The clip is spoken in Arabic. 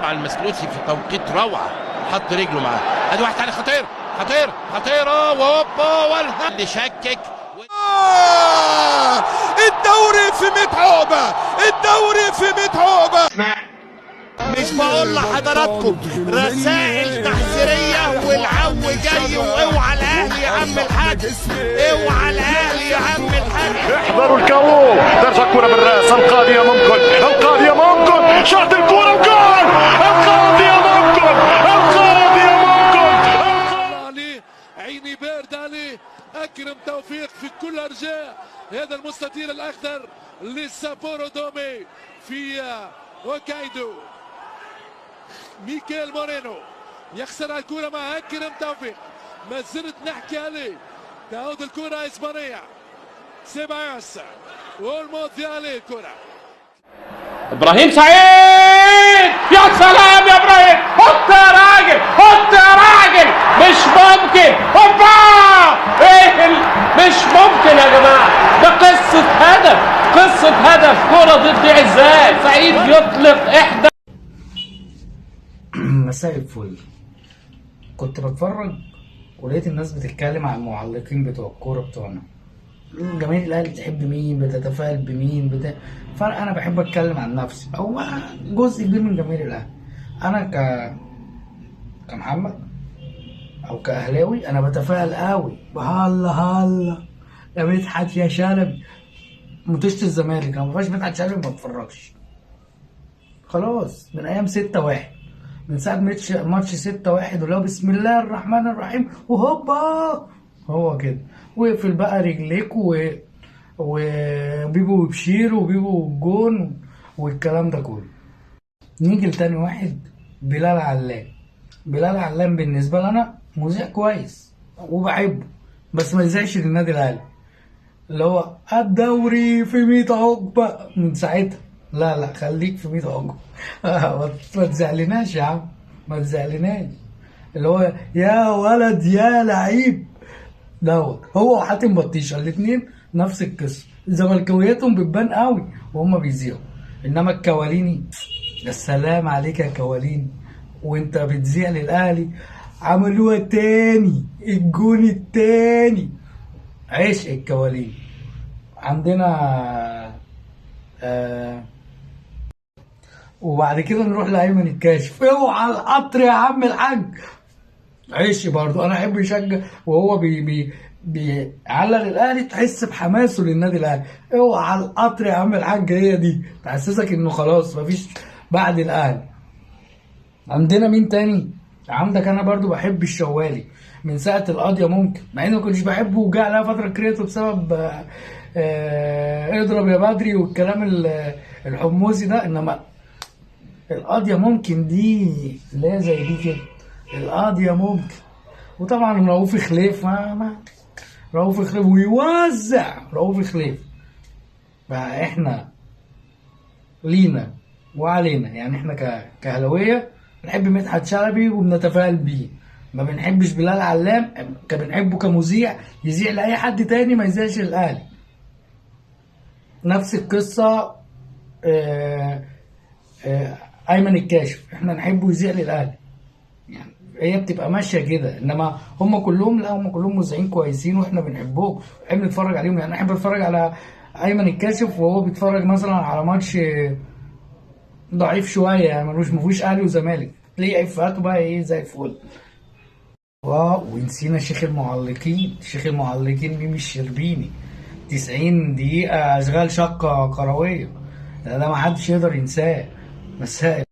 طبعا المسلوسي في توقيت روعه، حط رجله معاه. ادي واحد تاني خطير خطير خطيره وهوبا اللي شكك. الدوري في 100 عقبه، الدوري في 100 عقبه. مش بقول لحضراتكم رسائل تحذيريه والعو جاي، واوعى الاهلي يا عم الحاج، اوعى الاهلي يا عم الحاج. احذروا الكاو، ترجع كرة بالراس، القاضية ممكن، القاضية ممكن، شاط الكرة وجول، القاضية ممكن، القاضية ممكن. علي عيني بارد عليه، اكرم توفيق في كل ارجاء هذا المستطيل الاخضر لسابورو دومي في هوكايدو. ميكيل مورينو يخسر الكرة مع أكرم توفيق، ما زلت نحكي عليه. تعود الكرة إسبانية، سيبايوس والموت عليه الكرة. ابراهيم سعيد، يا سلام يا ابراهيم، حط يا راجل حط يا راجل، مش ممكن. هوبا ايه مش ممكن يا جماعه، ده قصه هدف، قصه هدف. كره تضيع ازاي؟ سعيد يطلق احدى. مساء الفل. كنت بتفرج ولقيت الناس بتتكلم عن المعلقين بتوع الكوره بتوعنا. جماهير الاهلي بتحب مين، بتتفائل بمين فانا بحب اتكلم عن نفسي. هو جزء كبير من جماهير الاهلي. انا كمحمد او كاهلاوي انا بتفائل قوي. هلا يا مدحت يا شلبي. ماتشات الزمالك لو مفيهاش مدحت شلبي ما بتفرجش. خلاص من ايام 6-1، من ساعة ماتش 6-1 ولو بسم الله الرحمن الرحيم وهوبا هو كده. وقفل بقى رجليك وبيبو بشير وبيبو الجون والكلام ده كله. نيجي لتاني واحد، بلال علام. بلال علام بالنسبة لنا مذيع كويس وبحبه، بس ما يزعش للنادي الاهلي. اللي هو الدوري في 100 عقبة من ساعتها. لا خليك في 100 عقبة. ما تزعلناش يا عم، ما تزعلناش. اللي هو يا ولد يا لعيب دوت. هو وحاتم بطيشه الاثنين نفس القصه. زملكاوياتهم بتبان قوي وهم بيذيعوا، انما الكواليني السلام عليك يا كواليني وانت بتذيع للاهلي. عملوها تاني، الجون التاني عشق الكواليني. عندنا وبعد كده نروح لايمن الكاشف. اوعى القطر يا عم الحاج، عيش برضو. انا احب يشجع وهو بيعلق الاهلي، تحس بحماسه للنادي الاهلي. اوعى القطر يا عم الحاج، هي دي تحسسك انه خلاص مفيش بعد الاهلي. عندنا مين تاني؟ عندك انا برضو بحب الشوالي من ساعه القضيه ممكن، مع اني ما كنتش بحبه وجا عليها فتره كرهته بسبب اضرب يا بدري والكلام الحموزي ده. انما القضيه ممكن دي اللي هي زي دي كده، القضيه ممكن. وطبعا رؤوف خليف، رؤوف خليف ويوزع رؤوف خليف. فاحنا لينا وعلينا، يعني احنا كاهلاويه بنحب مدحت شلبي وبنتفائل بيه. ما بنحبش بلال علام، بنحبه كمذيع يذيع لاي حد تاني، ما يذيعش الاهلي. نفس القصه ايمن الكاشف، احنا نحبه يذيع للاهلي. يعني هي بتبقى ماشيه كده. انما هم كلهم لا، هم كلهم مذيعين كويسين واحنا بنحبهم بنحب نتفرج عليهم. يعني انا احب اتفرج على ايمن الكاشف وهو بيتفرج مثلا على ماتش ضعيف شويه، يعني مفيش اهلي وزمالك، تلاقيه افاته بقى ايه زي الفل. ونسينا شيخ المعلقين، شيخ المعلقين ميمي الشربيني. 90 دقيقه اشغال شقه كرويه، ده ما حدش يقدر ينساه. مساء